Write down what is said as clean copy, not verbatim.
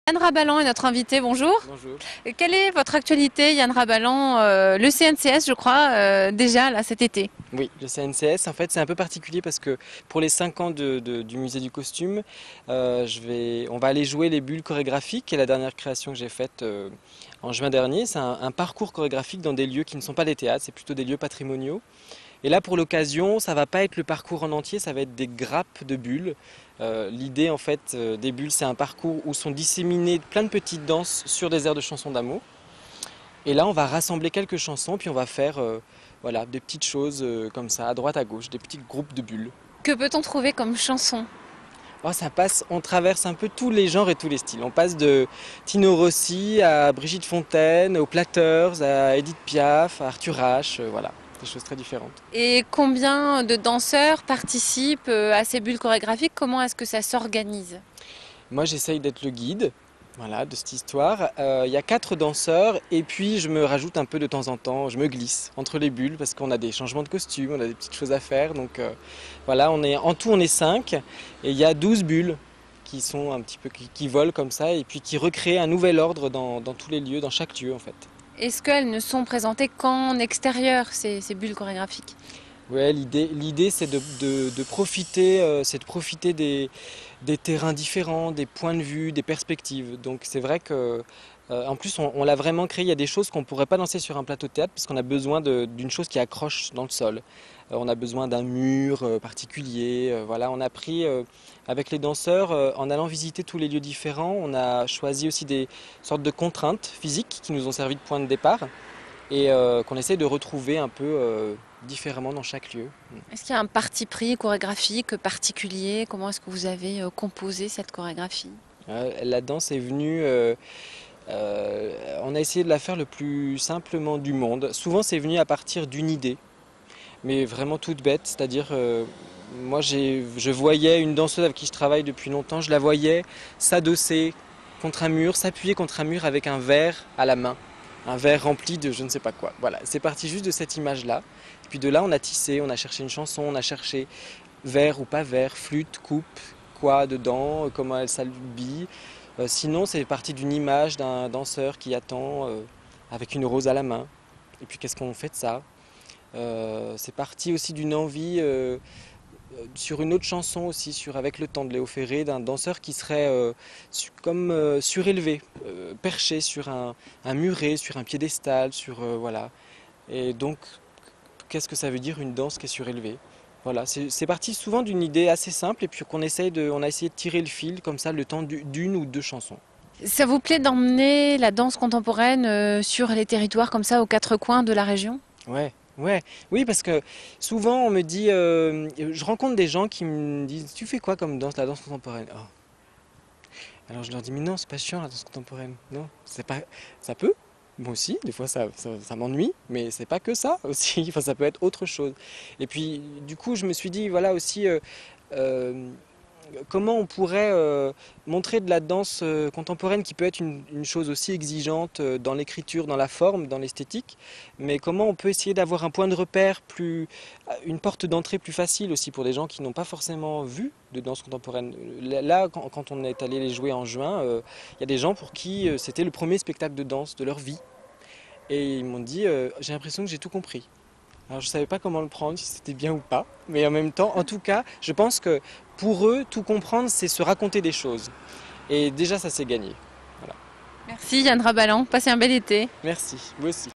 Yann Rabalan est notre invité, bonjour. Bonjour. Quelle est votre actualité, Yann Rabalan? Le CNCS, je crois, déjà là cet été. Oui, le CNCS, en fait, c'est un peu particulier parce que pour les 5 ans du musée du costume, on va aller jouer les bulles chorégraphiques, qui est la dernière création que j'ai faite en juin dernier. C'est un parcours chorégraphique dans des lieux qui ne sont pas des théâtres, c'est plutôt des lieux patrimoniaux. Et là, pour l'occasion, ça va pas être le parcours en entier, ça va être des grappes de bulles. L'idée, en fait, des bulles, c'est un parcours où sont disséminées plein de petites danses sur des airs de chansons d'amour. Et là, on va rassembler quelques chansons, puis on va faire voilà, des petites choses comme ça, à droite, à gauche, des petits groupes de bulles. Que peut-on trouver comme chanson? Oh, ça passe, on traverse un peu tous les genres et tous les styles. On passe de Tino Rossi à Brigitte Fontaine, aux Platters, à Edith Piaf, à Arthur H, voilà, des choses très différentes. Et combien de danseurs participent à ces bulles chorégraphiques? Comment est-ce que ça s'organise? Moi, j'essaye d'être le guide. Voilà, de cette histoire. Il y a 4 danseurs et puis je me rajoute un peu de temps en temps, je me glisse entre les bulles parce qu'on a des changements de costume, on a des petites choses à faire. Donc voilà, en tout on est 5 et il y a 12 bulles qui sont un petit peu qui volent comme ça et puis qui recréent un nouvel ordre dans tous les lieux, dans chaque lieu en fait. Est-ce qu'elles ne sont présentées qu'en extérieur, ces bulles chorégraphiques? Ouais, l'idée c'est de profiter, c'est de profiter des terrains différents, des points de vue, des perspectives. Donc c'est vrai que, en plus on l'a vraiment créé, il y a des choses qu'on ne pourrait pas lancer sur un plateau de théâtre parce qu'on a besoin d'une chose qui accroche dans le sol. On a besoin d'un mur particulier, voilà. On a pris, avec les danseurs, en allant visiter tous les lieux différents, on a choisi aussi des sortes de contraintes physiques qui nous ont servi de point de départ et qu'on essaie de retrouver un peu différemment dans chaque lieu. Est-ce qu'il y a un parti pris chorégraphique particulier? Comment est-ce que vous avez composé cette chorégraphie? La danse est venue, on a essayé de la faire le plus simplement du monde. Souvent c'est venu à partir d'une idée, mais vraiment toute bête, c'est-à-dire moi je voyais une danseuse avec qui je travaille depuis longtemps, je la voyais s'adosser contre un mur, s'appuyer contre un mur avec un verre à la main. Un verre rempli de je ne sais pas quoi. Voilà, c'est parti juste de cette image-là. Et puis de là, on a tissé, on a cherché une chanson, on a cherché verre ou pas verre, flûte, coupe, quoi dedans, comment elle s'habille. Sinon, c'est parti d'une image d'un danseur qui attend avec une rose à la main. Et puis qu'est-ce qu'on fait de ça? C'est parti aussi d'une envie sur une autre chanson aussi, Avec le temps de Léo Ferré, d'un danseur qui serait comme surélevé, perché sur un muret, sur un piédestal, voilà. Et donc, qu'est-ce que ça veut dire une danse qui est surélevée? Voilà, c'est parti souvent d'une idée assez simple et puis on a essayé de tirer le fil comme ça le temps d'une ou deux chansons. Ça vous plaît d'emmener la danse contemporaine sur les territoires comme ça aux quatre coins de la région? Ouais, ouais, oui, parce que souvent on me dit, je rencontre des gens qui me disent, tu fais quoi comme danse, la danse contemporaine? Oh. Alors je leur dis, mais non, c'est pas chiant la danse contemporaine. Non, c'est pas, ça peut. Moi aussi, des fois ça m'ennuie, mais c'est pas que ça aussi. Enfin, ça peut être autre chose. Et puis, du coup, je me suis dit, voilà aussi, euh, comment on pourrait montrer de la danse contemporaine qui peut être une chose aussi exigeante dans l'écriture, dans la forme, dans l'esthétique, mais comment on peut essayer d'avoir un point de repère une porte d'entrée plus facile aussi pour des gens qui n'ont pas forcément vu de danse contemporaine. Là, quand on est allé les jouer en juin, il y a des gens pour qui c'était le premier spectacle de danse de leur vie. Et ils m'ont dit, j'ai l'impression que j'ai tout compris. Alors je ne savais pas comment le prendre, si c'était bien ou pas, mais en même temps, en tout cas, je pense que pour eux, tout comprendre, c'est se raconter des choses. Et déjà, ça s'est gagné. Voilà. Merci Yann Rabalan, passez un bel été. Merci, vous aussi.